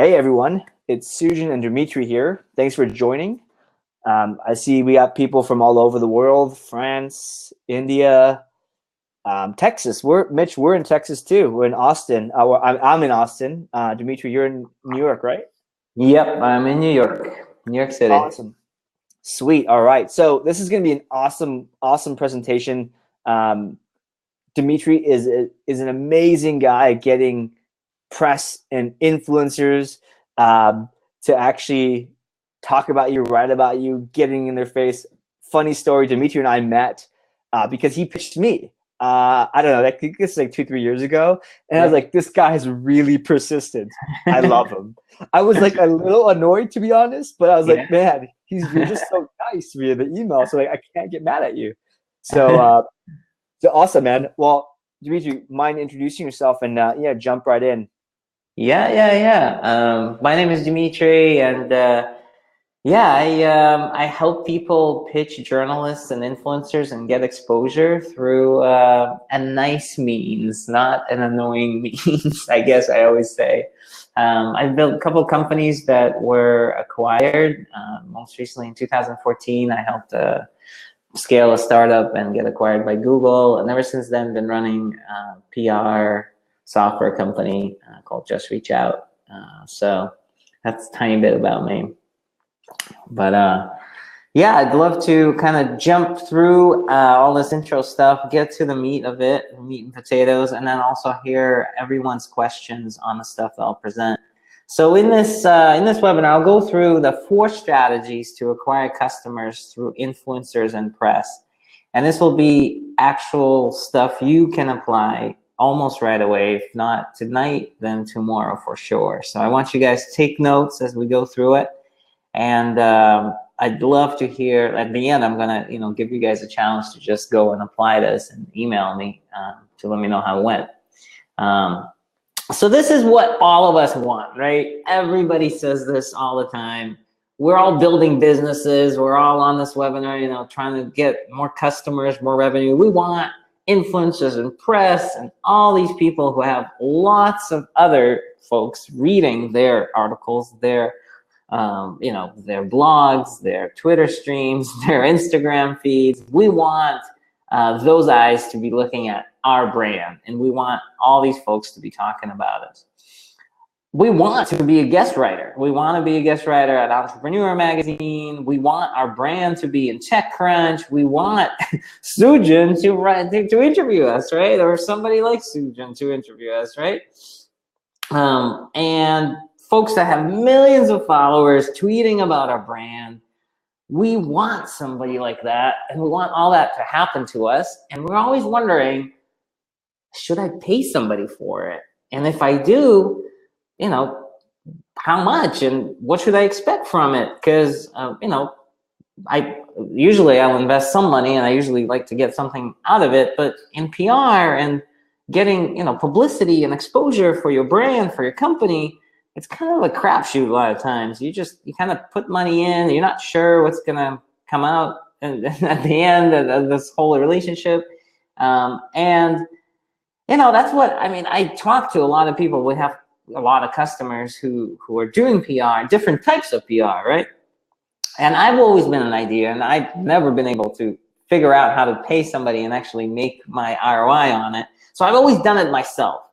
Hey everyone, it's Sujan and Dmitry here. Thanks for joining. I see we got people from all over the world: France, India, Texas. We're in Texas too. We're in Austin. I'm in Austin. Dmitry, you're in New York, right? Yep, I'm in New York City. Awesome, sweet. All right, so this is going to be an awesome presentation. Dmitry is an amazing guy at getting press and influencers to actually talk about you, write about you, getting in their face. Funny story, Dmitry and I met because he pitched me. I don't know, I think this is like 2-3 years ago. And I was like, this guy is really persistent. I love him. I was like a little annoyed, to be honest, but I was like, man, you're just so nice via the email. So like, I can't get mad at you. So awesome, man. Well, Dmitry, mind introducing yourself and yeah, jump right in. Yeah. My name is Dmitry, and I help people pitch journalists and influencers and get exposure through a nice means, not an annoying means. I guess I always say. I've built a couple of companies that were acquired. Most recently in 2014, I helped scale a startup and get acquired by Google, and ever since then been running a PR software company called Just Reach Out. So that's a tiny bit about me. But yeah, I'd love to kind of jump through all this intro stuff, get to the meat of it, meat and potatoes, and then also hear everyone's questions on the stuff that I'll present. So in this webinar, I'll go through the 4 strategies to acquire customers through influencers and press. And this will be actual stuff you can apply almost right away. If not tonight, then tomorrow for sure. So I want you guys to take notes as we go through it. And I'd love to hear, at the end, I'm gonna give you guys a challenge to just go and apply this and email me to let me know how it went. So this is what all of us want, right? Everybody says this all the time. We're all building businesses. We're all on this webinar, trying to get more customers, more revenue. We want influencers and press and all these people who have lots of other folks reading their articles, their blogs, their Twitter streams, their Instagram feeds. We want those eyes to be looking at our brand, and we want all these folks to be talking about us. We want to be a guest writer. We want to be a guest writer at Entrepreneur Magazine. We want our brand to be in TechCrunch. We want Sujan to interview us, right? Or somebody like Sujan to interview us, right? And folks that have millions of followers tweeting about our brand. We want somebody like that, and we want all that to happen to us. And we're always wondering, should I pay somebody for it? And if I do, how much and what should I expect from it? Because, I'll invest some money, and I usually like to get something out of it. But in PR and getting, publicity and exposure for your brand, for your company, it's kind of a crapshoot a lot of times. You kind of put money in, you're not sure what's gonna come out and at the end of this whole relationship. That's what, I talk to a lot of people. We have a lot of customers who are doing PR, different types of PR, right? And I've always been an idea, and I've never been able to figure out how to pay somebody and actually make my ROI on it. So I've always done it myself.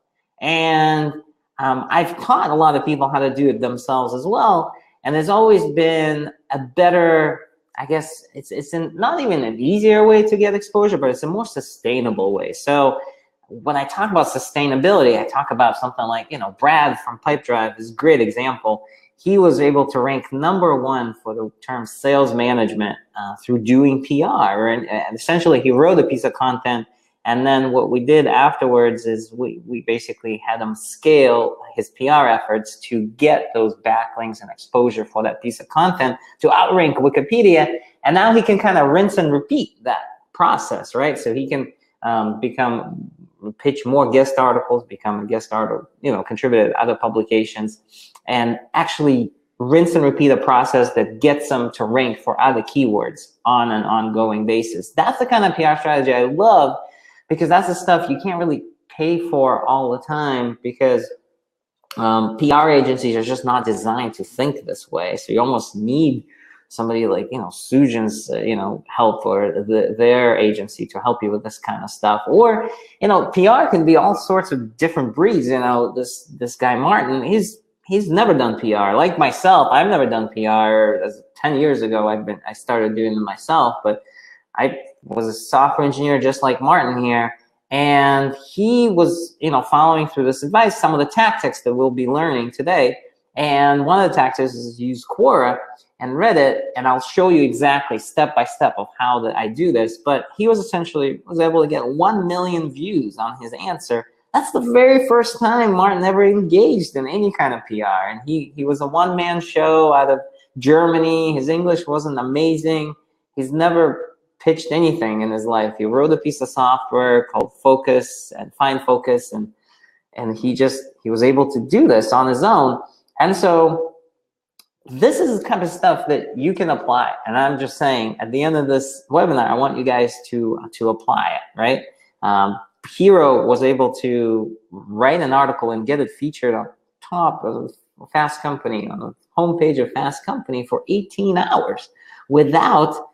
And I've taught a lot of people how to do it themselves as well. And there's always been a better, I guess it's not even an easier way to get exposure, but it's a more sustainable way. So when I talk about sustainability, I talk about something like, Brad from Pipedrive is a great example. He was able to rank #1 for the term sales management through doing PR. And essentially, he wrote a piece of content. And then what we did afterwards is we basically had him scale his PR efforts to get those backlinks and exposure for that piece of content to outrank Wikipedia. And now he can kind of rinse and repeat that process, right? So he can pitch more guest articles, become a guest article, contribute to other publications, and actually rinse and repeat a process that gets them to rank for other keywords on an ongoing basis. That's the kind of PR strategy I love, because that's the stuff you can't really pay for all the time, because PR agencies are just not designed to think this way. So you almost need somebody like, Sujan's, help, or their agency to help you with this kind of stuff. Or, PR can be all sorts of different breeds. This guy Martin, he's never done PR. Like myself, I've never done PR. 10 years ago, I started doing it myself, but I was a software engineer just like Martin here. And he was, following through this advice, some of the tactics that we'll be learning today. And one of the tactics is use Quora and Reddit, and I'll show you exactly step by step of how that I do this. But he was able to get 1 million views on his answer. That's the very first time Martin ever engaged in any kind of PR. And he was a one-man show out of Germany. His English wasn't amazing. He's never pitched anything in his life. He wrote a piece of software called Focus and Find Focus, and he was able to do this on his own. And so this is the kind of stuff that you can apply. And I'm just saying, at the end of this webinar, I want you guys to apply it, right? Hero was able to write an article and get it featured on top of Fast Company, on the homepage of Fast Company for 18 hours without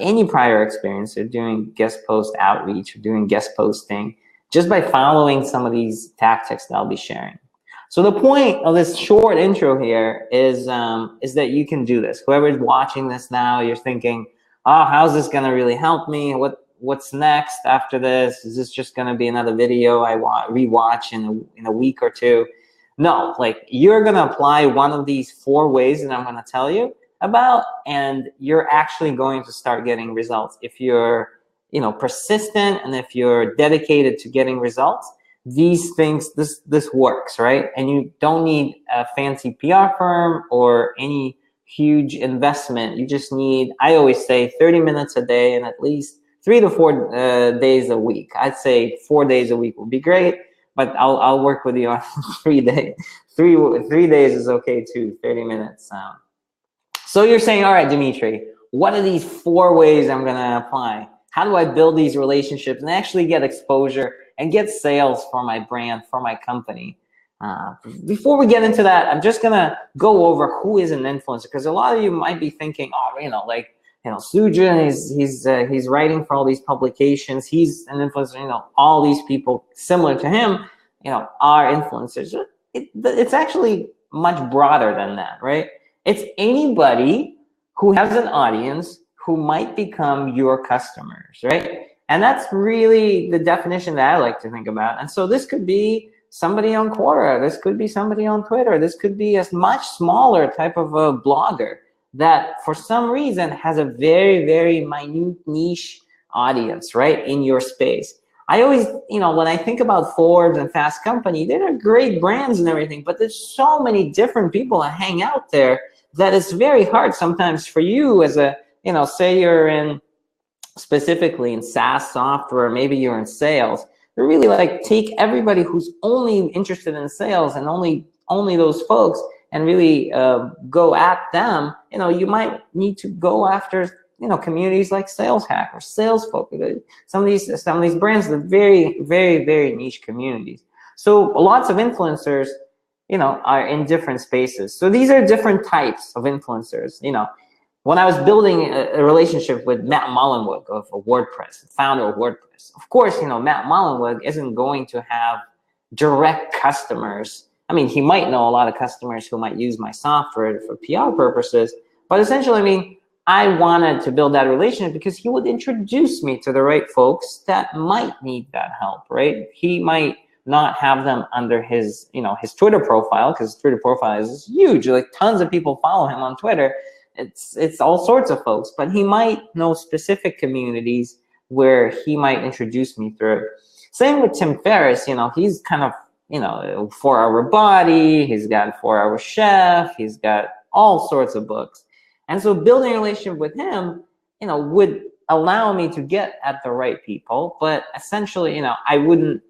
any prior experience of doing guest post outreach or doing guest posting, just by following some of these tactics that I'll be sharing. So the point of this short intro here is that you can do this. Whoever's watching this now, you're thinking, oh, how's this gonna really help me? What's next after this? Is this just gonna be another video I rewatch in a week or two? No, like, you're gonna apply one of these 4 ways that I'm gonna tell you about, and you're actually going to start getting results. If you're, persistent, and if you're dedicated to getting results, these things, this works, right? And you don't need a fancy PR firm or any huge investment. You just need, I always say, 30 minutes a day and at least 3 to 4 days a week. I'd say 4 days a week would be great, but I'll work with you on 3 days. 3 days is okay too, 30 minutes. So you're saying, all right, Dmitry, what are these 4 ways I'm gonna apply? How do I build these relationships and actually get exposure and get sales for my brand, for my company? Before we get into that, I'm just gonna go over who is an influencer, because a lot of you might be thinking, oh, Sujan, he's writing for all these publications, he's an influencer, all these people similar to him, are influencers. It's actually much broader than that, right? It's anybody who has an audience who might become your customers, right? And that's really the definition that I like to think about. And so this could be somebody on Quora, this could be somebody on Twitter, this could be a much smaller type of a blogger that for some reason has a very, very minute niche audience, right, in your space. I always, when I think about Forbes and Fast Company, they're great brands and everything, but there's so many different people that hang out there that it's very hard sometimes for you as a, say you're specifically in SaaS software, maybe you're in sales, to really take everybody who's only interested in sales and only those folks and really go at them. You might need to go after communities like Sales Hack or Sales Focus. Some of these brands are very, very, very niche communities. So lots of influencers, are in different spaces. So these are different types of influencers. When I was building a relationship with Matt Mullenweg of WordPress, founder of WordPress, of course, Matt Mullenweg isn't going to have direct customers. I mean, he might know a lot of customers who might use my software for PR purposes, but essentially, I wanted to build that relationship because he would introduce me to the right folks that might need that help, right? He might not have them under his, his Twitter profile, because his Twitter profile is huge. Like, tons of people follow him on Twitter. It's all sorts of folks, but he might know specific communities where he might introduce me through. Same with Tim Ferriss, he's kind of, 4-Hour Body, he's got 4-Hour Chef, he's got all sorts of books. And so building a relationship with him, would allow me to get at the right people, but essentially, I wouldn't,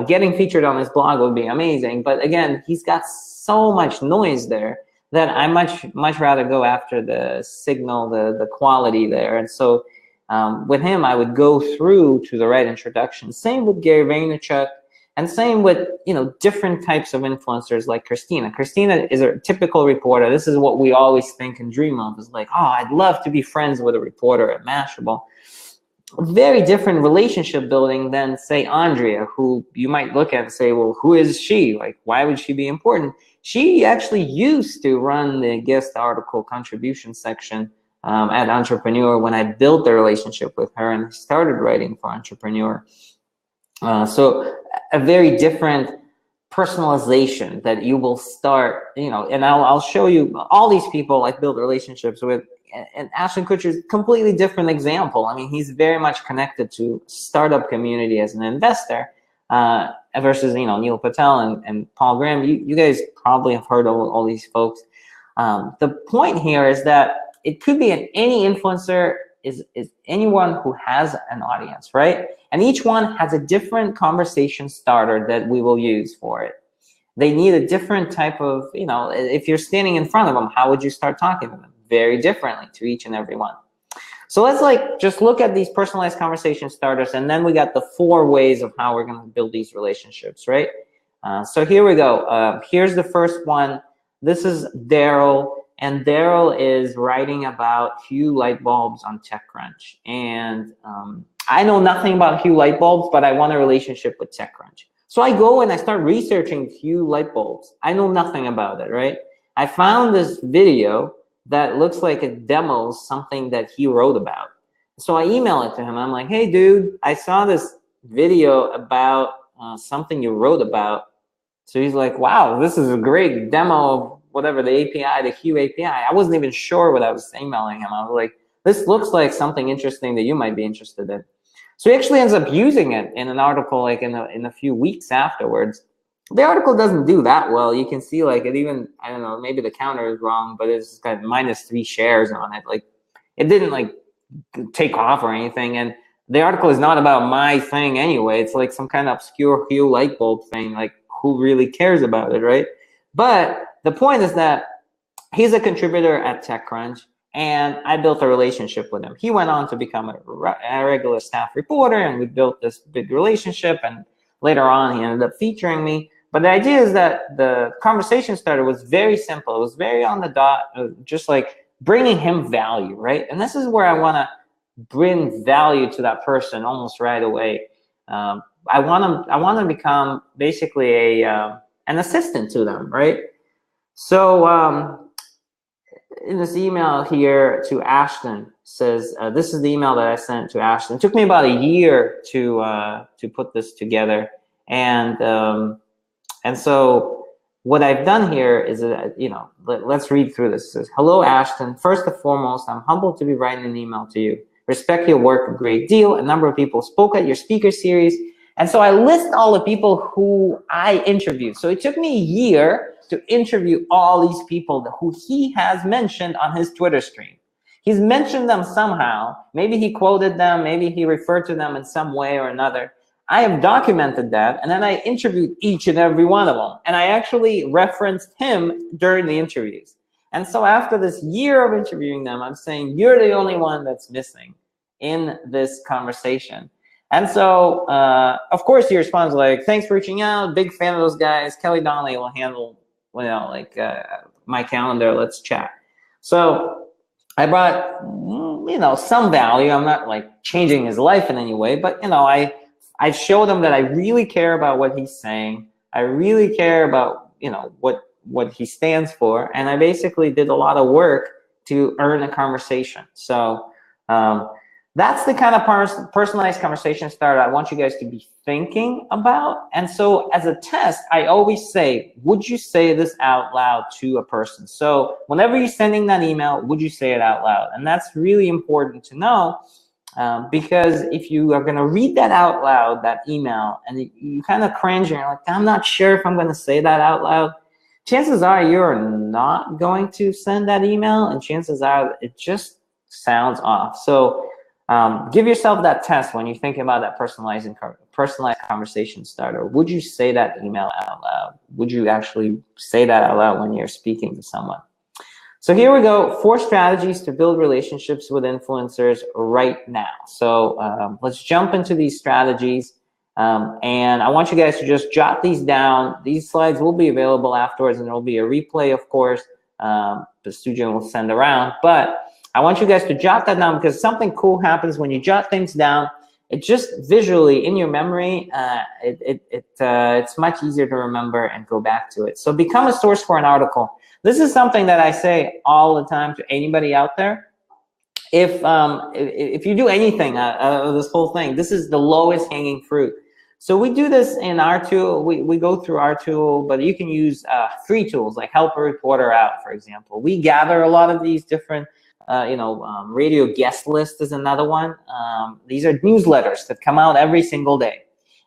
getting featured on his blog would be amazing. But again, he's got so much noise there that I much rather go after the signal, the quality there. And so with him, I would go through to the right introduction. Same with Gary Vaynerchuk. And same with, you know, different types of influencers like Christina. Christina is a typical reporter. This is what we always think and dream of, is like, oh, I'd love to be friends with a reporter at Mashable. Very different relationship building than, say, Andrea, who you might look at and say, well, who is she? Like, why would she be important? She actually used to run the guest article contribution section at Entrepreneur when I built the relationship with her and started writing for Entrepreneur. So a very different personalization that you will start, you know, and I'll show you all these people I've built relationships with. And Ashton Kutcher is a completely different example. I mean, he's very much connected to startup community as an investor versus, you know, Neil Patel and Paul Graham. You guys probably have heard of all these folks. The point here is that it could be any influencer is anyone who has an audience, right? And each one has a different conversation starter that we will use for it. They need a different type of, you know, if you're standing in front of them, how would you start talking to them? Very differently to each and every one. So let's like just look at these personalized conversation starters, and then we got the 4 ways of how we're going to build these relationships, right? So here we go. Here's the first one. This is Daryl, and Daryl is writing about Hue light bulbs on TechCrunch. And I know nothing about Hue light bulbs, but I want a relationship with TechCrunch. So I go and I start researching Hue light bulbs. I know nothing about it, right? I found this video that looks like it demos something that he wrote about. So I email it to him. I'm like, hey, dude, I saw this video about something you wrote about. So he's like, wow, this is a great demo of whatever, the API, the Hue API. I wasn't even sure what I was emailing him. I was like, this looks like something interesting that you might be interested in. So he actually ends up using it in an article like in a few weeks afterwards. The article doesn't do that well. You can see like it even, I don't know, maybe the counter is wrong, but it's got -3 shares on it. Like it didn't like take off or anything. And the article is not about my thing anyway. It's like some kind of obscure Hue light bulb thing. Like who really cares about it, right? But the point is that he's a contributor at TechCrunch, and I built a relationship with him. He went on to become a regular staff reporter, and we built this big relationship. And later on, he ended up featuring me. But the idea is that the conversation starter was very simple. It was very on the dot, just like bringing him value, right? And this is where I want to bring value to that person almost right away. I want to become basically an assistant to them, right? So in this email here to Ashton says, this is the email that I sent to Ashton. It took me about a year to put this together, and so what I've done here is, you know, let's read through this. It says, hello, Ashton. First and foremost, I'm humbled to be writing an email to you. Respect your work a great deal. A number of people spoke at your speaker series. And so I list all the people who I interviewed. So it took me a year to interview all these people who he has mentioned on his Twitter stream. He's mentioned them somehow. Maybe he quoted them. Maybe he referred to them in some way or another. I have documented that, and then I interviewed each and every one of them. And I actually referenced him during the interviews. And so after this year of interviewing them, I'm saying, you're the only one that's missing in this conversation. And so, of course, he responds like, thanks for reaching out. Big fan of those guys. Kelly Donnelly will handle, you know, like my calendar. Let's chat. So I brought, you know, some value. I'm not like changing his life in any way, but, you know, I showed him that I really care about what he's saying. I really care about, you know, what he stands for. And I basically did a lot of work to earn a conversation. So that's the kind of personalized conversation starter I want you guys to be thinking about. And so as a test, I always say, would you say this out loud to a person? So whenever you're sending that email, would you say it out loud? And that's really important to know. Because if you are going to read that out loud, that email, and you kind of cringe and you're like, I'm not sure if I'm going to say that out loud, chances are you're not going to send that email, and chances are it just sounds off. So give yourself that test when you're thinking about that personalized conversation starter. Would you say that email out loud? Would you actually say that out loud when you're speaking to someone? So here we go, 4 strategies to build relationships with influencers right now. So let's jump into these strategies. And I want you guys to just jot these down. These slides will be available afterwards, and there will be a replay, of course, the Sujan will send around. But I want you guys to jot that down, because something cool happens when you jot things down. It just visually in your memory, it's much easier to remember and go back to it. So become a source for an article. This is something that I say all the time to anybody out there. If you do anything out of this whole thing, this is the lowest hanging fruit. So we do this in our tool. We go through our tool, but you can use free tools like Help a Reporter Out, for example. We gather a lot of these different, radio guest list is another one. These are newsletters that come out every single day.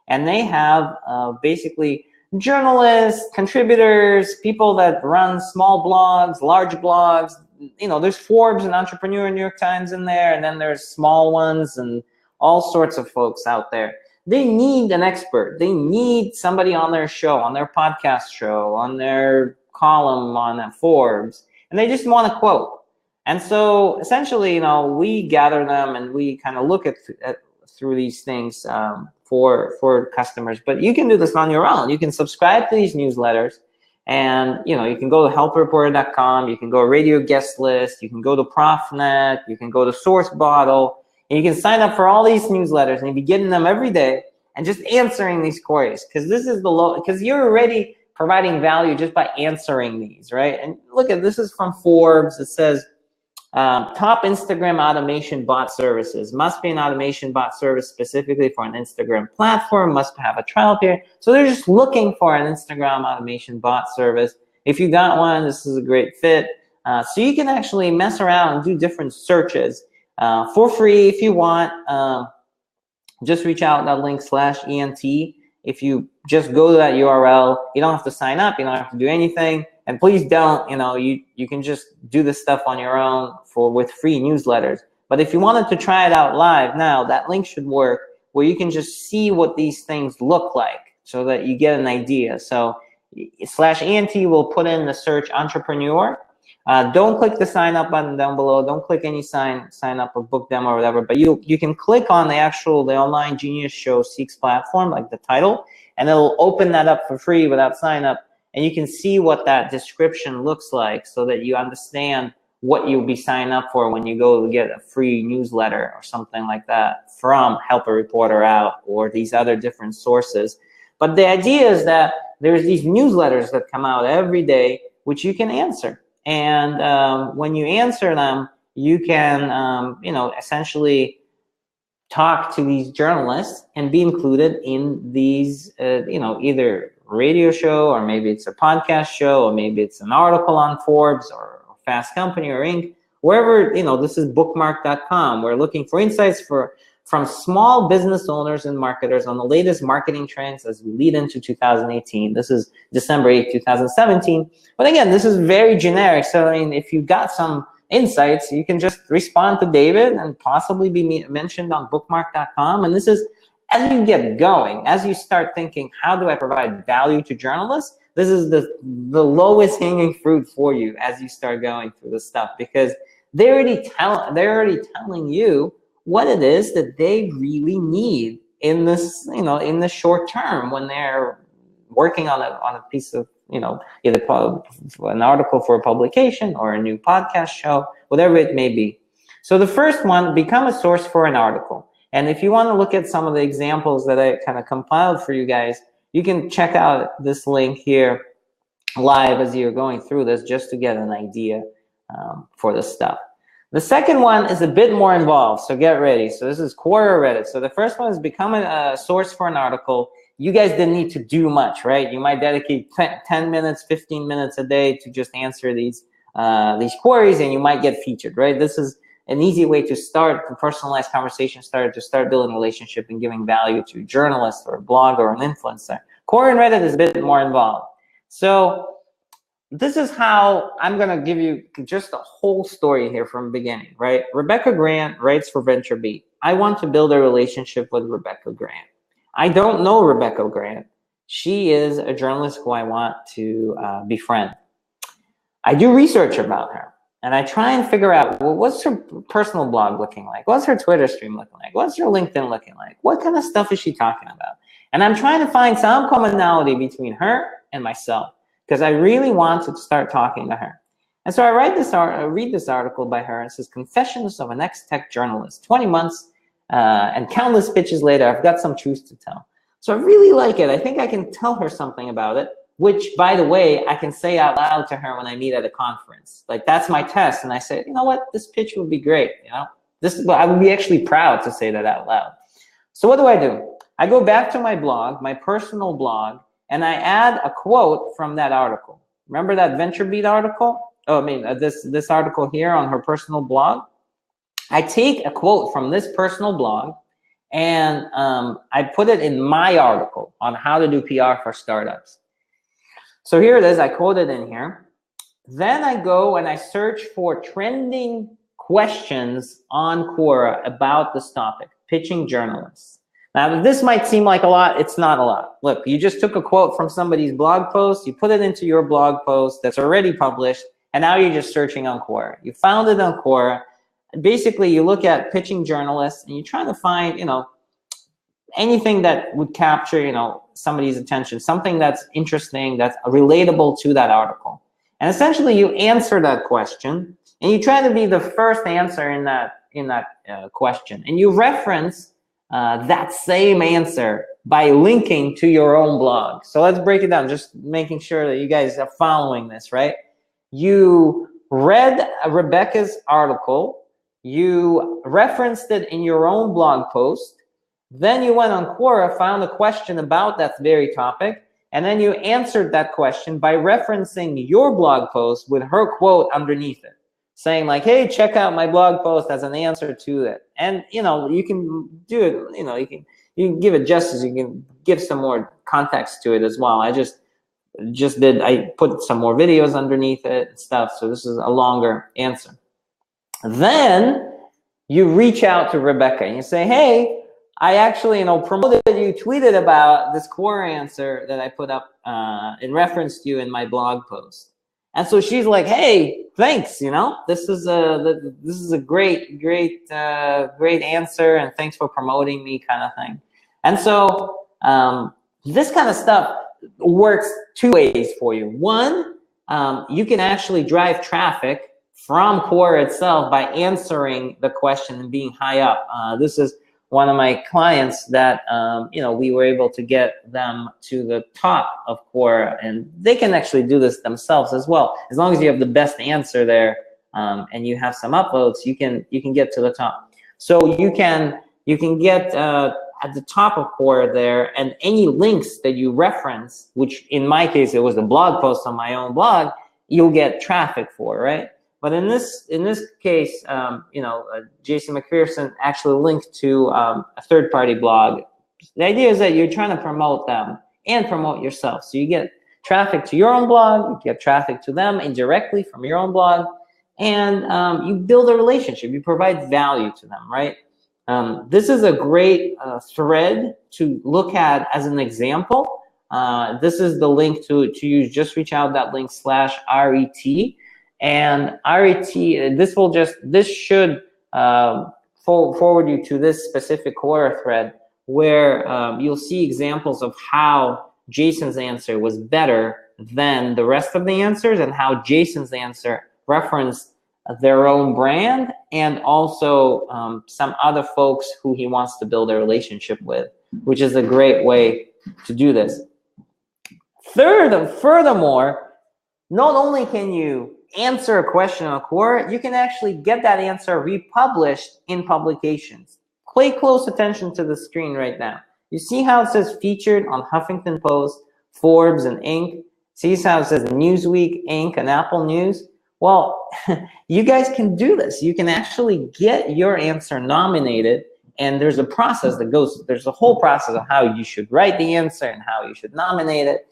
And they have basically journalists, contributors, people that run small blogs, large blogs. There's Forbes and Entrepreneur and New York Times in there, and then there's small ones and all sorts of folks out there. They need an expert. They need somebody on their show, on their podcast show, on their column on Forbes, and they just want a quote. And so essentially, we gather them and we kind of look at through these things for customers. But you can do this on your own. You can subscribe to these newsletters, and you can go to helpreporter.com. You can go to Radio Guest List. You can go to ProfNet. You can go to Source Bottle. And you can sign up for all these newsletters, and you'll be getting them every day and just answering these queries, because this is because you're already providing value just by answering these, right? And look at this is from Forbes. It says top Instagram automation bot services. Must be an automation bot service specifically for an Instagram platform. Must have a trial period. So they're just looking for an Instagram automation bot service. If you got one, this is a great fit. So you can actually mess around and do different searches for free if you want. Just reach out that link /ENT. If you just go to that URL, you don't have to sign up. You don't have to do anything. And please don't, you can just do this stuff on your own with free newsletters. But if you wanted to try it out live now, that link should work, where you can just see what these things look like so that you get an idea. So /ENT will put in the search entrepreneur. Don't click the sign up button down below. Don't click any sign up or book demo or whatever, but you can click on the Online Genius Show Seeks platform, like the title, and it'll open that up for free without sign up. And you can see what that description looks like so that you understand what you'll be signing up for when you go to get a free newsletter or something like that from Help a Reporter Out or these other different sources. But the idea is that there's these newsletters that come out every day, which you can answer. And when you answer them, you can, essentially talk to these journalists and be included in these, either radio show, or maybe it's a podcast show, or maybe it's an article on Forbes or Fast Company or Inc. Wherever, this is bookmark.com. We're looking for insights from small business owners and marketers on the latest marketing trends as we lead into 2018. This is December 8th, 2017. But again, this is very generic. So, if you got some insights, you can just respond to David and possibly be mentioned on bookmark.com. And this is, as you get going, as you start thinking, how do I provide value to journalists? This is the lowest hanging fruit for you as you start going through this stuff, because they're already telling you what it is that they really need in this, in the short term, when they're working on a piece of, either an article for a publication or a new podcast show, whatever it may be. So the first one, become a source for an article. And if you want to look at some of the examples that I kind of compiled for you guys, you can check out this link here live as you're going through this, just to get an idea for this stuff. The second one is a bit more involved, so get ready. So this is Quora Reddit. So the first one is become a source for an article. You guys didn't need to do much, right? You might dedicate 10 minutes, 15 minutes a day to just answer these queries, and you might get featured, right? This is an easy way to start a personalized conversation starter, to start building a relationship and giving value to a journalist or a blogger or an influencer. Quora and Reddit is a bit more involved. So this is how I'm going to give you just a whole story here from the beginning, right? Rebecca Grant writes for VentureBeat. I want to build a relationship with Rebecca Grant. I don't know Rebecca Grant. She is a journalist who I want to befriend. I do research about her, and I try and figure out, well, what's her personal blog looking like? What's her Twitter stream looking like? What's her LinkedIn looking like? What kind of stuff is she talking about? And I'm trying to find some commonality between her and myself, because I really want to start talking to her. And so I read this article by her. It says, Confessions of an Ex-Tech Journalist, 20 months and countless pitches later, I've got some truth to tell. So I really like it. I think I can tell her something about it, which, by the way, I can say out loud to her when I meet at a conference. Like, that's my test. And I said, you know what, this pitch would be great. You know, I would be actually proud to say that out loud. So what do? I go back to my blog, my personal blog, and I add a quote from that article. Remember that VentureBeat article? Oh, I mean, this article here on her personal blog. I take a quote from this personal blog, and I put it in my article on how to do PR for startups. So here it is. I quote it in here. Then I go and I search for trending questions on Quora about this topic, pitching journalists. Now, this might seem like a lot. It's not a lot. Look, you just took a quote from somebody's blog post. You put it into your blog post that's already published, and now you're just searching on Quora. You found it on Quora. Basically, you look at pitching journalists, and you're trying to find, you know, anything that would capture, you know, somebody's attention, something that's interesting, that's relatable to that article. And essentially, you answer that question, and you try to be the first answer in that question, and you reference that same answer by linking to your own blog. So let's break it down, just making sure that you guys are following this, right? You read Rebecca's article, you referenced it in your own blog post, then you went on Quora, found a question about that very topic, and then you answered that question by referencing your blog post with her quote underneath it, saying like, hey, check out my blog post as an answer to it. And, you know, you can do it, you know, you can give it justice. You can give some more context to it as well. I put some more videos underneath it and stuff. So this is a longer answer. Then you reach out to Rebecca and you say, hey, I actually, you know, promoted you, tweeted about this Quora answer that I put up in reference to you in my blog post. And so she's like, hey, thanks, you know, this is a great answer, and thanks for promoting me, kind of thing. And so this kind of stuff works two ways for you. One, you can actually drive traffic from Quora itself by answering the question and being high up. This is one of my clients that, you know, we were able to get them to the top of Quora, and they can actually do this themselves as well. As long as you have the best answer there and you have some upvotes, you can get to the top. So you can get at the top of Quora there, and any links that you reference, which in my case it was a blog post on my own blog, you'll get traffic for, right? But in this case, you know, Jason McPherson actually linked to a third-party blog. The idea is that you're trying to promote them and promote yourself. So you get traffic to your own blog, you get traffic to them indirectly from your own blog, and you build a relationship. You provide value to them, right? This is a great thread to look at as an example. This is the link to use. Just reach out that link /RET. And RET, this should forward you to this specific Quora thread where you'll see examples of how Jason's answer was better than the rest of the answers, and how Jason's answer referenced their own brand and also some other folks who he wants to build a relationship with, which is a great way to do this. Furthermore, not only can you answer a question on Quora, you can actually get that answer republished in publications. Pay close attention to the screen right now. You see how it says featured on Huffington Post, Forbes, and Inc. See how it says Newsweek, Inc., and Apple News? Well, you guys can do this. You can actually get your answer nominated, and there's a process that goes, there's a whole process of how you should write the answer and how you should nominate it.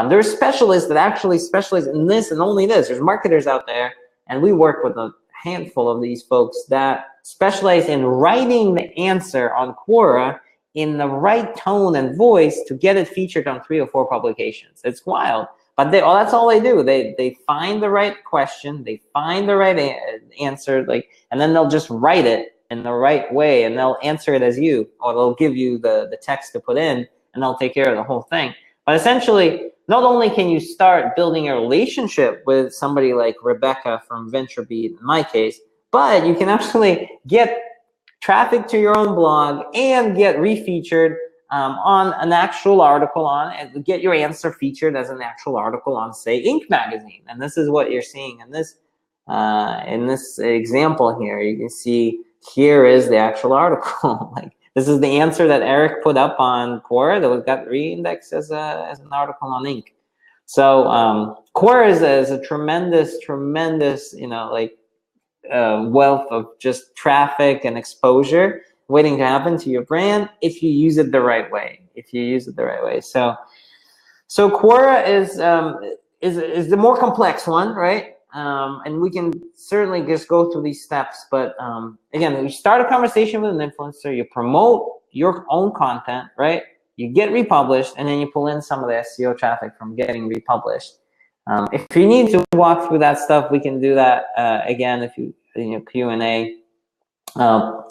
There are specialists that actually specialize in this and only this. There's marketers out there, and we work with a handful of these folks that specialize in writing the answer on Quora in the right tone and voice to get it featured on 3 or 4 publications. It's wild, but that's all they do. They find the right question, they find the right answer, and then they'll just write it in the right way, and they'll answer it as you, or they'll give you the text to put in, and they'll take care of the whole thing. But essentially, not only can you start building a relationship with somebody like Rebecca from VentureBeat, in my case, but you can actually get traffic to your own blog and get refeatured on an actual article and get your answer featured as an actual article on, say, Inc. magazine. And this is what you're seeing in this example here. You can see here is the actual article. Like, this is the answer that Eric put up on Quora that got re-indexed as an article on Inc. So Quora is a tremendous, wealth of just traffic and exposure waiting to happen to your brand if you use it the right way. So Quora is the more complex one, right? And we can certainly just go through these steps. But again, you start a conversation with an influencer, you promote your own content, right? You get republished, and then you pull in some of the SEO traffic from getting republished. If you need to walk through that stuff, we can do that again if you in your Q&A.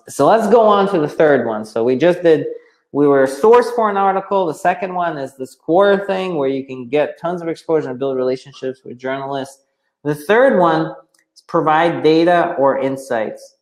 So let's go on to the third one. So we were sourced for an article. The second one is this Quora thing where you can get tons of exposure and build relationships with journalists. The third one is provide data or insights.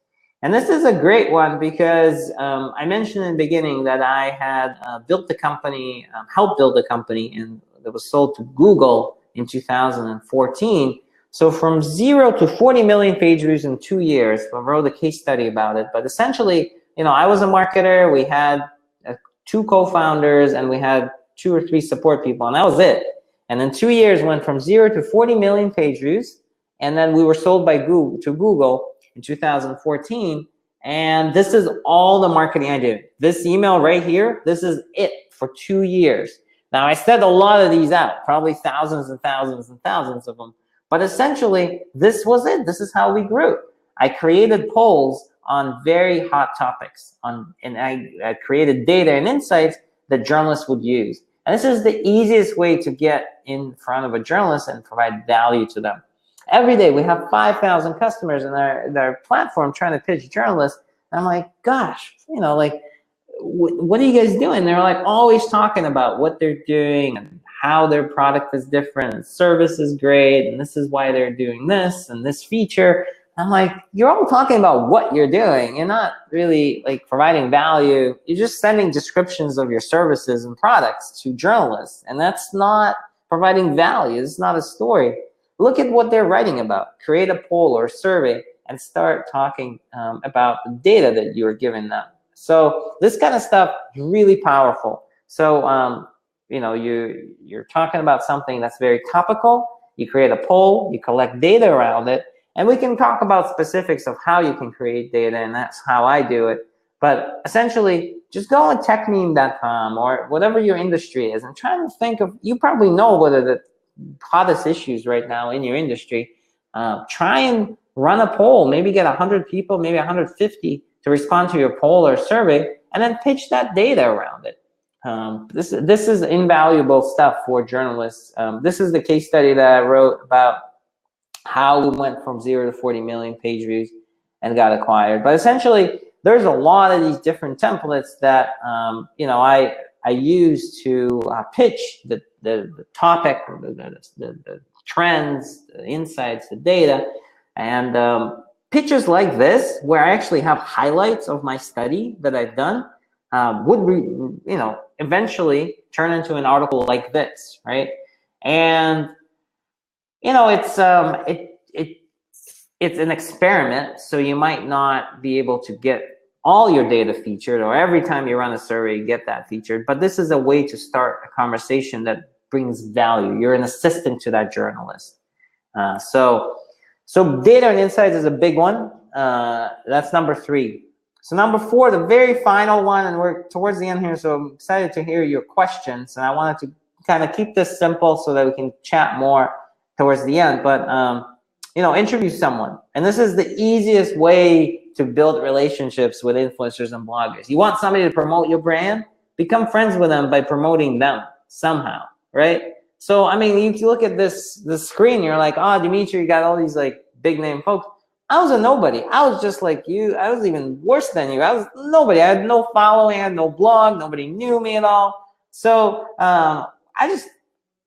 And this is a great one because I mentioned in the beginning that I had built the company, helped build a company, and that was sold to Google in 2014. So from 0 to 40 million page views in 2 years. I wrote a case study about it. But essentially, I was a marketer. We had 2 co-founders, and we had 2 or 3 support people, and that was it. And in 2 years, went from 0 to 40 million page views. And then we were sold by Google in 2014. And this is all the marketing I did. This email right here, this is it for 2 years. Now, I set a lot of these out, probably thousands and thousands and thousands of them. But essentially, this was it. This is how we grew. I created polls on very hot topics, and I created data and insights that journalists would use. And this is the easiest way to get in front of a journalist and provide value to them. Every day, we have 5,000 customers in their platform trying to pitch journalists. And I'm like, gosh, what are you guys doing? They're like always talking about what they're doing and how their product is different and service is great and this is why they're doing this and this feature. I'm like, you're all talking about what you're doing. You're not really like providing value. You're just sending descriptions of your services and products to journalists, and that's not providing value. It's not a story. Look at what they're writing about. Create a poll or a survey and start talking about the data that you're giving them. So this kind of stuff is really powerful. So you're talking about something that's very topical. You create a poll, you collect data around it, and we can talk about specifics of how you can create data, and that's how I do it. But essentially, just go on techmeme.com or whatever your industry is and try to think of, you probably know what are the hottest issues right now in your industry. Try and run a poll, maybe get 100 people, maybe 150 to respond to your poll or survey, and then pitch that data around it. This is invaluable stuff for journalists. This is the case study that I wrote about how we went from 0 to 40 million page views and got acquired. But essentially, there's a lot of these different templates that I use to pitch the topic, the trends, the insights, the data, and pitches like this, where I actually have highlights of my study that I've done, would eventually turn into an article like this, right? And it's an experiment, so you might not be able to get all your data featured, or every time you run a survey, you get that featured. But this is a way to start a conversation that brings value. You're an assistant to that journalist. So data and insights is a big one. That's number 3. So number 4, the very final one, and we're towards the end here, so I'm excited to hear your questions. And I wanted to kind of keep this simple so that we can chat more towards the end. But interview someone. And this is the easiest way to build relationships with influencers and bloggers. You want somebody to promote your brand? Become friends with them by promoting them somehow, right? So, I mean, if you look at this screen, you're like, oh, Dmitry, you got all these like big name folks. I was a nobody. I was just like you. I was even worse than you. I was nobody. I had no following. I had no blog. Nobody knew me at all. So I just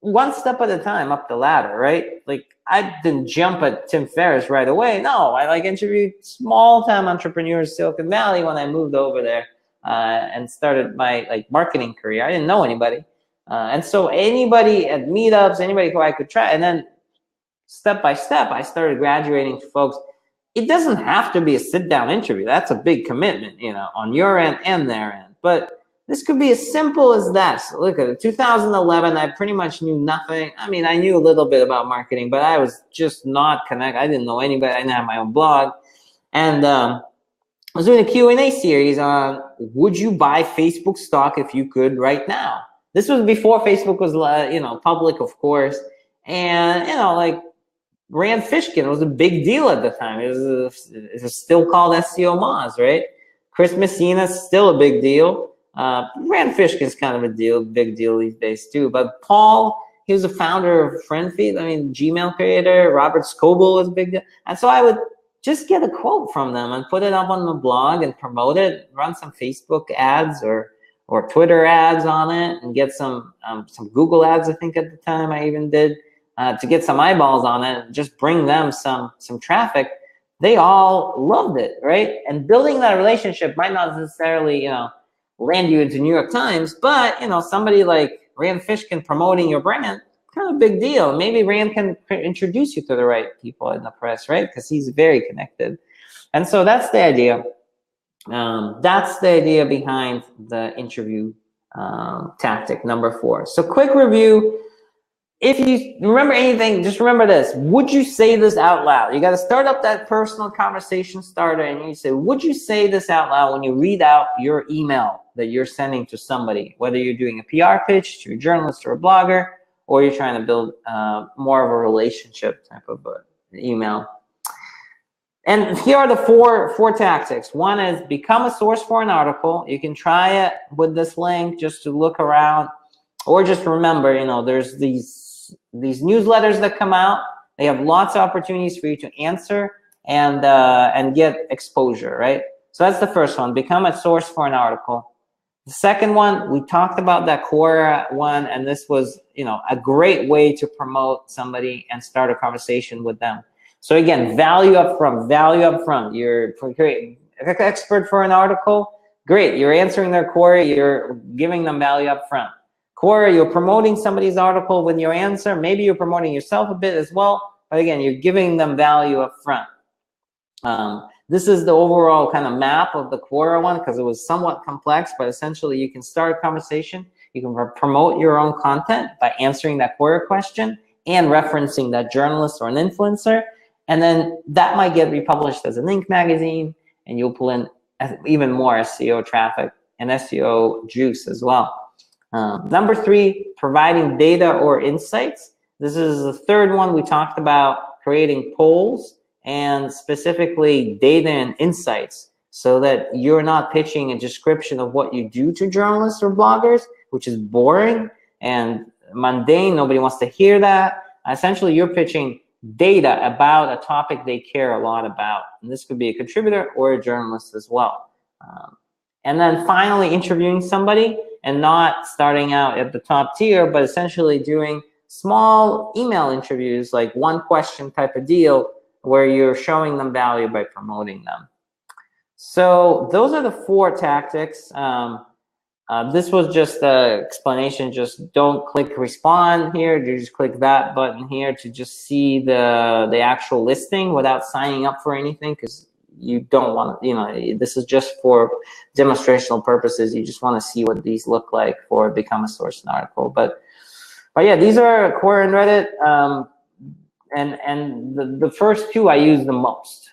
one step at a time up the ladder, right? Like I didn't jump at Tim Ferriss right away. No, I like interviewed small time entrepreneurs in Silicon Valley when I moved over there and started my like marketing career. I didn't know anybody. And so anybody at meetups, anybody who I could try, and then step by step, I started graduating to folks. It doesn't have to be a sit-down interview. That's a big commitment, you know, on your end and their end. But this could be as simple as that. So look at it. 2011, I pretty much knew nothing. I mean, I knew a little bit about marketing, but I was just not connected. I didn't know anybody. I didn't have my own blog. And I was doing a Q&A series on, would you buy Facebook stock if you could right now? This was before Facebook was, you know, public, of course. And, you know, like, Rand Fishkin was a big deal at the time. It was still called SEO Moz, right? Chris Messina's still a big deal. Rand Fishkin's kind of a big deal these days too. But Paul, he was the founder of FriendFeed. I mean, Gmail creator. Robert Scoble was a big deal. And so I would just get a quote from them and put it up on the blog and promote it, run some Facebook ads or Twitter ads on it, and get some Google ads, I think at the time I even did. To get some eyeballs on it, and just bring them some traffic. They all loved it, right? And building that relationship might not necessarily, you know, land you into New York Times, but, you know, somebody like Rand Fishkin promoting your brand, kind of a big deal. Maybe Rand can introduce you to the right people in the press, right? Because he's very connected. And so that's the idea. That's the idea behind the interview tactic number 4. So quick review. If you remember anything, just remember this. Would you say this out loud? You got to start up that personal conversation starter, and you say, would you say this out loud when you read out your email that you're sending to somebody, whether you're doing a PR pitch to a journalist or a blogger, or you're trying to build more of a relationship type of email. And here are the four tactics. One is become a source for an article. You can try it with this link just to look around, or just remember, you know, there's these newsletters that come out. They have lots of opportunities for you to answer and get exposure, right? So that's the first one, become a source for an article. The second one, we talked about that Quora one, and this was, you know, a great way to promote somebody and start a conversation with them. So again, value up front. You're an expert for an article, great. You're answering their query, you're giving them value up front. Quora, you're promoting somebody's article with your answer. Maybe you're promoting yourself a bit as well, but again, you're giving them value up front. This is the overall kind of map of the Quora one because it was somewhat complex, but essentially you can start a conversation. You can promote your own content by answering that Quora question and referencing that journalist or an influencer. And then that might get republished as an Inc. magazine, and you'll pull in even more SEO traffic and SEO juice as well. Number 3, providing data or insights. This is the third one. We talked about creating polls and specifically data and insights so that you're not pitching a description of what you do to journalists or bloggers, which is boring and mundane. Nobody wants to hear that. Essentially, you're pitching data about a topic they care a lot about. And this could be a contributor or a journalist as well. And then finally, interviewing somebody and not starting out at the top tier, but essentially doing small email interviews, like one question type of deal, where you're showing them value by promoting them. So those are the 4 tactics. This was just an explanation. Just don't click respond here. You just click that button here to just see the actual listing without signing up for anything, because you don't want to, you know, this is just for demonstrational purposes. You just want to see what these look like for become a source in an article. But yeah, these are Quora and Reddit. And the first 2 I use the most,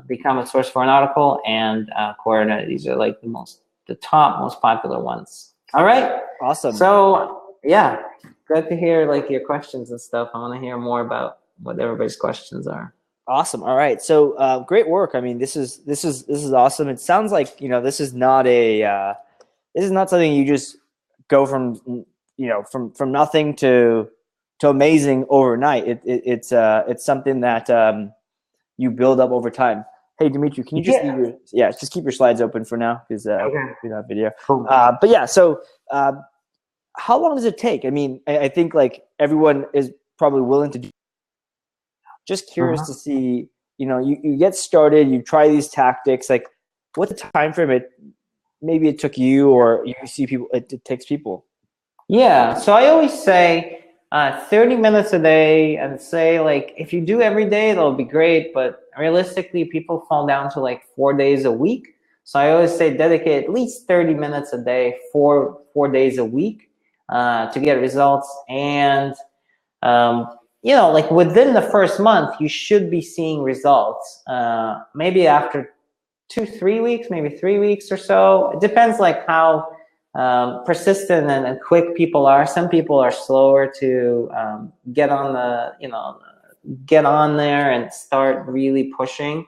become a source for an article and Quora and Reddit. These are like the top most popular ones. All right. Awesome. So yeah, good to hear like your questions and stuff. I want to hear more about what everybody's questions are. Awesome. All right. So great work. I mean, this is awesome. It sounds like, you know, this is not something you just go from, you know, from nothing to amazing overnight. It's something that you build up over time. Hey, Dmitry, can you just just keep your slides open for now because okay. we don't have video. Cool. But yeah, so how long does it take? I mean, I think like everyone is probably willing to do. Just curious to see, you know, you get started, you try these tactics, like what's the time frame it maybe it took you, or you see people it takes people? Yeah, so I always say 30 minutes a day, and say like if you do every day, that'll be great. But realistically, people fall down to like 4 days a week. So I always say dedicate at least 30 minutes a day, four days a week to get results. And you know, like within the first month, you should be seeing results. Maybe after 2 3 weeks, maybe 3 weeks or so. It depends like how persistent and quick people are. Some people are slower to get on the, you know, get on there and start really pushing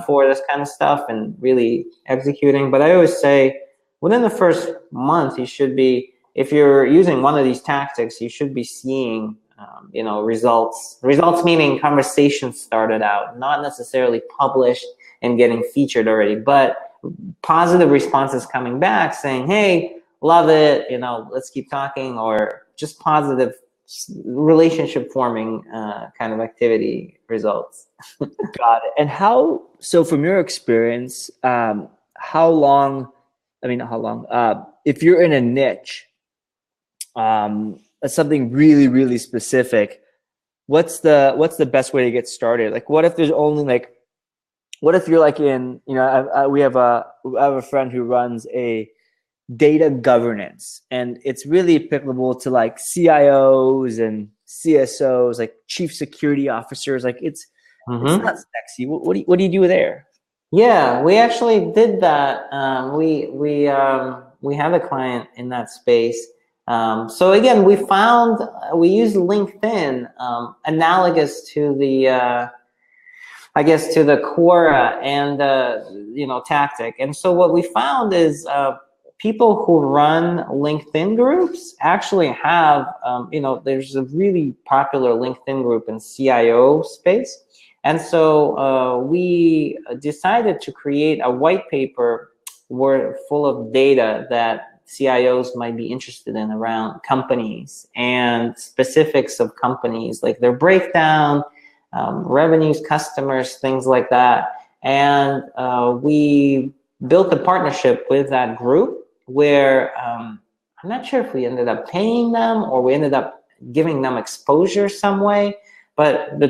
for this kind of stuff and really executing. But I always say within the first month, you should be, if you're using one of these tactics, you should be seeing you know, results. Results meaning conversations started out, not necessarily published and getting featured already, but positive responses coming back saying, hey, love it, you know, let's keep talking, or just positive relationship forming kind of activity results. Got it. And how, so from your experience, how long, I mean, not how long, if you're in a niche, something really, really specific, what's the best way to get started? Like, what if there's only like, what if you're like in, you know, I have a friend who runs a data governance, and it's really applicable to like CIOs and CSOs, like chief security officers. Like it's not sexy. What do you do there? Yeah, we actually did that. We have a client in that space. So again, we use LinkedIn, analogous to the I guess to the Quora and you know, tactic. And so what we found is people who run LinkedIn groups actually have you know, there's a really popular LinkedIn group in CIO space. And so we decided to create a white paper full of data that CIOs might be interested in around companies and specifics of companies, like their breakdown, revenues, customers, things like that. And we built a partnership with that group where I'm not sure if we ended up paying them or we ended up giving them exposure some way. But the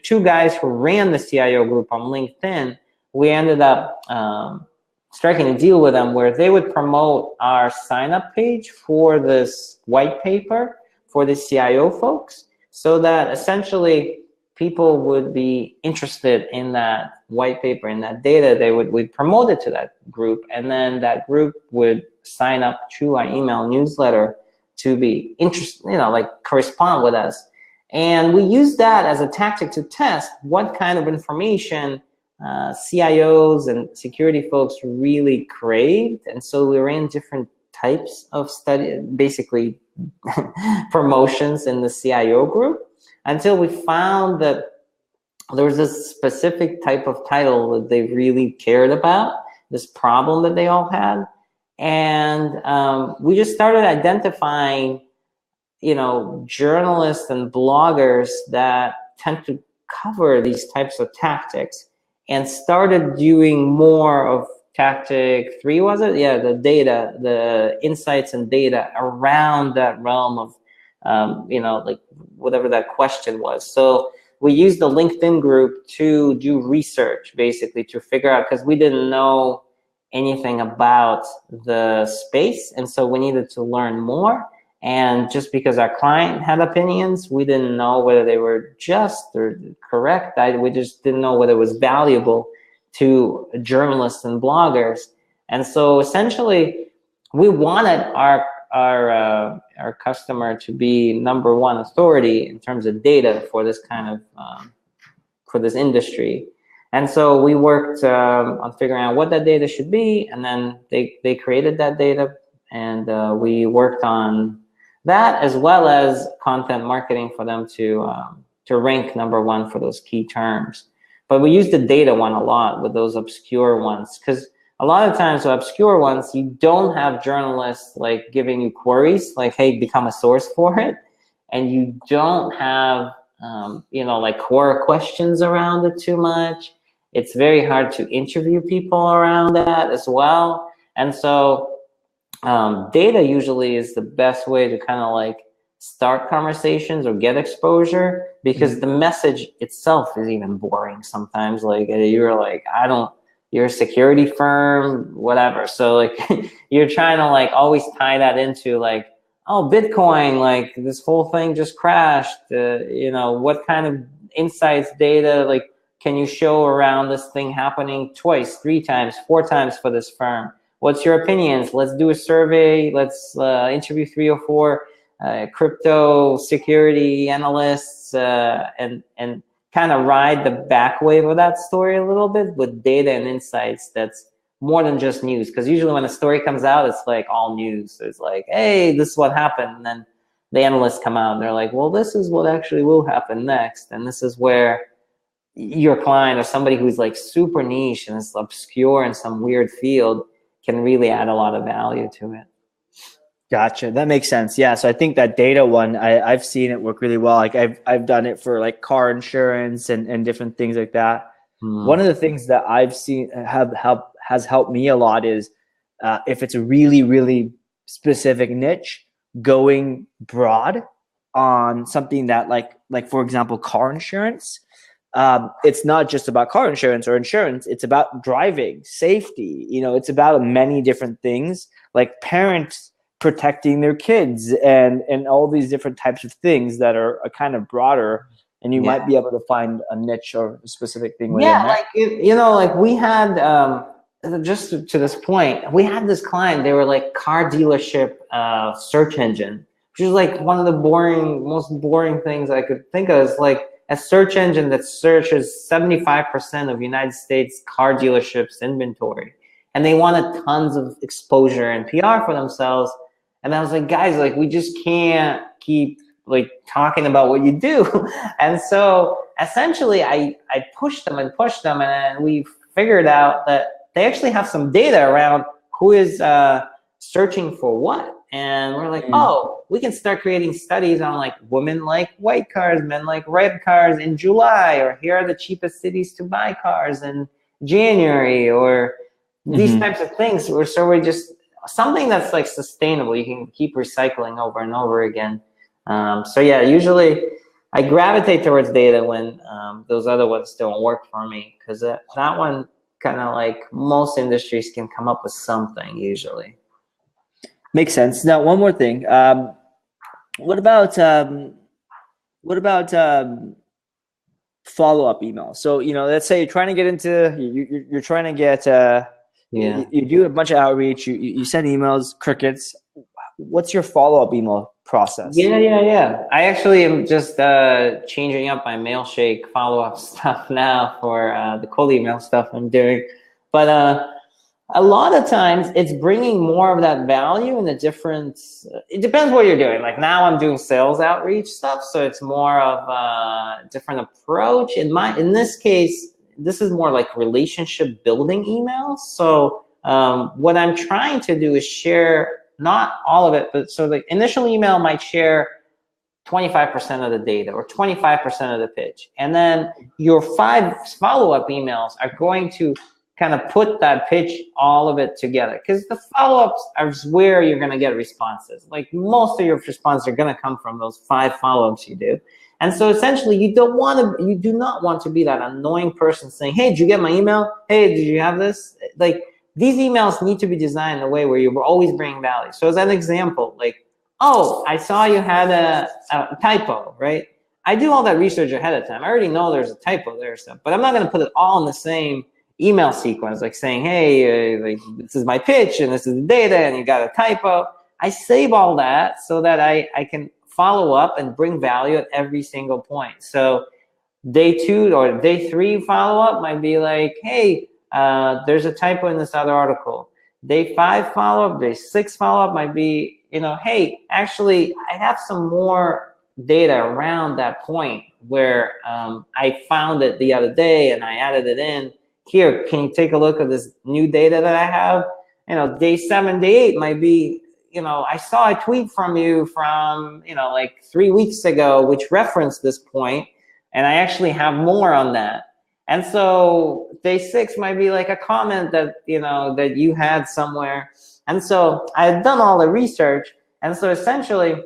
two guys who ran the CIO group on LinkedIn, we ended up striking a deal with them where they would promote our sign-up page for this white paper for the CIO folks, so that essentially people would be interested in that white paper, in that data. We'd promote it to that group, and then that group would sign up to our email newsletter to be interested, you know, like correspond with us. And we use that as a tactic to test what kind of information CIOs and security folks really craved. And so we ran different types of study, basically promotions in the CIO group, until we found that there was this specific type of title that they really cared about, this problem that they all had. And we just started identifying, you know, journalists and bloggers that tend to cover these types of tactics, and started doing more of tactic 3, was it? Yeah, the data, the insights and data around that realm of, you know, like whatever that question was. So we used the LinkedIn group to do research, basically, to figure out, because we didn't know anything about the space. And so we needed to learn more. And just because our client had opinions, we didn't know whether they were just or correct. We just didn't know whether it was valuable to journalists and bloggers. And so essentially, we wanted our customer to be #1 authority in terms of data for this kind of for this industry. And so we worked on figuring out what that data should be, and then they created that data, and we worked on that, as well as content marketing for them to rank #1 for those key terms. But we use the data one a lot with those obscure ones, because a lot of times, the obscure ones, you don't have journalists like giving you queries, like, hey, become a source for it. And you don't have, you know, like core questions around it too much. It's very hard to interview people around that as well. And so data usually is the best way to kind of like start conversations or get exposure, because the message itself is even boring sometimes. Like you're like, I don't, you're a security firm, whatever. So like you're trying to like always tie that into like, oh, Bitcoin, like this whole thing just crashed. You know, what kind of insights, data, like can you show around this thing happening twice, 3 times, 4 times for this firm? What's your opinions? Let's do a survey. Let's interview 3 or 4 crypto security analysts and kind of ride the back wave of that story a little bit with data and insights that's more than just news. Because usually when a story comes out, it's like all news. It's like, hey, this is what happened. And then the analysts come out and they're like, well, this is what actually will happen next. And this is where your client or somebody who's like super niche and is obscure in some weird field can really add a lot of value to it. Gotcha. That makes sense. Yeah. So I think that data one, I've seen it work really well. Like I've done it for like car insurance and different things like that. One of the things that I've seen has helped me a lot is if it's a really, really specific niche, going broad on something that like for example, car insurance. It's not just about car insurance or insurance. It's about driving, safety. You know, it's about many different things, like parents protecting their kids and all these different types of things that are kind of broader, and you might be able to find a niche or a specific thing within that. Like you know, like we had just to this point, we had this client. They were like car dealership search engine, which is like one of the most boring things I could think of. Is like a search engine that searches 75% of United States car dealerships inventory, and they wanted tons of exposure and PR for themselves. And I was like, guys, like we just can't keep like talking about what you do. And so essentially I pushed them, and then we figured out that they actually have some data around who is searching for what. And we're like, oh, we can start creating studies on like women like white cars, men like red cars in July, or here are the cheapest cities to buy cars in January, or these types of things. So we just, something that's like sustainable, you can keep recycling over and over again. So yeah, usually I gravitate towards data when those other ones don't work for me, because that one kind of like most industries can come up with something usually. Makes sense. Now, one more thing. What about follow-up emails? So, you know, let's say you're trying to get into, you're trying to get, you do a bunch of outreach, you send emails, crickets. What's your follow-up email process? Yeah. I actually am just changing up my Mailshake follow-up stuff now for the cold email stuff I'm doing. But a lot of times it's bringing more of that value in a different, it depends what you're doing. Like now I'm doing sales outreach stuff, so it's more of a different approach. In this case, this is more like relationship building emails. So what I'm trying to do is share, not all of it, but so the initial email might share 25% of the data or 25% of the pitch. And then your 5 follow-up emails are going to kind of put that pitch, all of it together. Because the follow-ups are where you're going to get responses. Like most of your responses are going to come from those 5 follow-ups you do. And so essentially you do not want to be that annoying person saying, hey, did you get my email? Hey, did you have this? Like these emails need to be designed in a way where you're always bringing value. So as an example, like, oh, I saw you had a typo, right? I do all that research ahead of time. I already know there's a typo there, stuff, but I'm not going to put it all in the same email sequence, like saying, hey, like, this is my pitch and this is the data and you got a typo. I save all that so that I can follow up and bring value at every single point. So day 2 or day 3 follow-up might be like, hey, there's a typo in this other article. Day 5 follow-up, day 6 follow-up might be, you know, hey, actually, I have some more data around that point where I found it the other day and I added it in. here, can you take a look at this new data that I have? You know, day 7, day 8 might be, you know, I saw a tweet from you from, you know, like 3 weeks ago, which referenced this point, and I actually have more on that. And so day 6 might be like a comment that, you know, that you had somewhere. And so I had done all the research. And so essentially,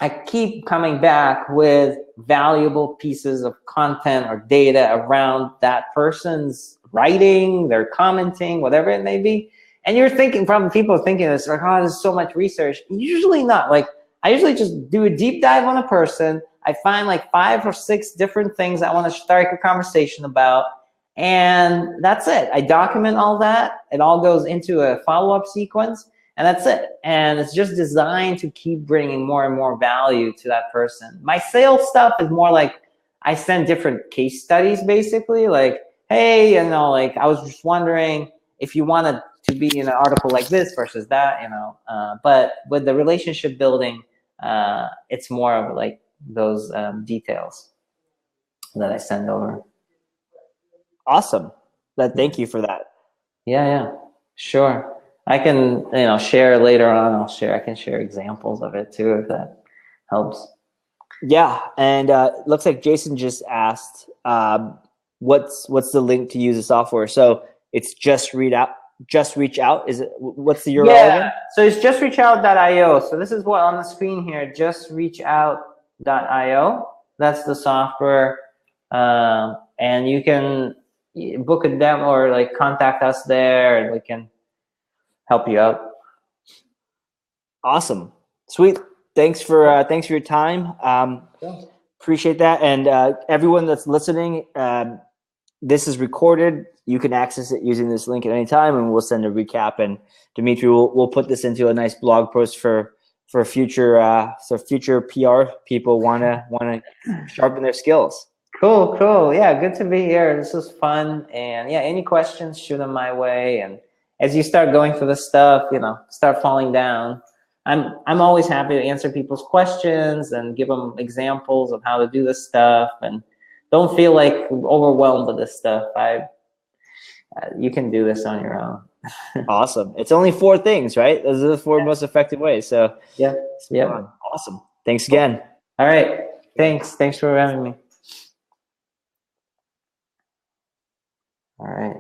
I keep coming back with valuable pieces of content or data around that person's writing, their commenting, whatever it may be. And you're thinking, probably people are thinking this, like, oh, there's so much research. Usually not. Like, I usually just do a deep dive on a person. I find like 5 or 6 different things I want to start a conversation about. And that's it. I document all that. It all goes into a follow-up sequence. And that's it. And it's just designed to keep bringing more and more value to that person. My sales stuff is more like I send different case studies, basically. Like, hey, you know, like I was just wondering if you wanted to be in an article like this versus that, you know. But with the relationship building, it's more of like those details that I send over. Awesome. Thank you for that. Yeah, sure. I can, you know, share later on. I can share examples of it too, if that helps. Yeah, and looks like Jason just asked, what's the link to use the software? So it's just reach out. Is it? What's the URL again? So it's justreachout.io. So this is what on the screen here, justreachout.io. That's the software, and you can book a demo or like contact us there, and we can help you out. Awesome, sweet. Thanks for your time. Appreciate that, and everyone that's listening. This is recorded. You can access it using this link at any time, and we'll send a recap. And Dmitry, we'll put this into a nice blog post for future future PR people wanna sharpen their skills. Cool. Yeah, good to be here. This was fun. And yeah, any questions, shoot them my way. And as you start going through this stuff, you know, start falling down. I'm always happy to answer people's questions and give them examples of how to do this stuff. And don't feel like overwhelmed with this stuff. You can do this on your own. Awesome. It's only 4 things, right? Those are the 4 most effective ways. So yeah. Awesome. Thanks again. All right. Thanks for having me. All right.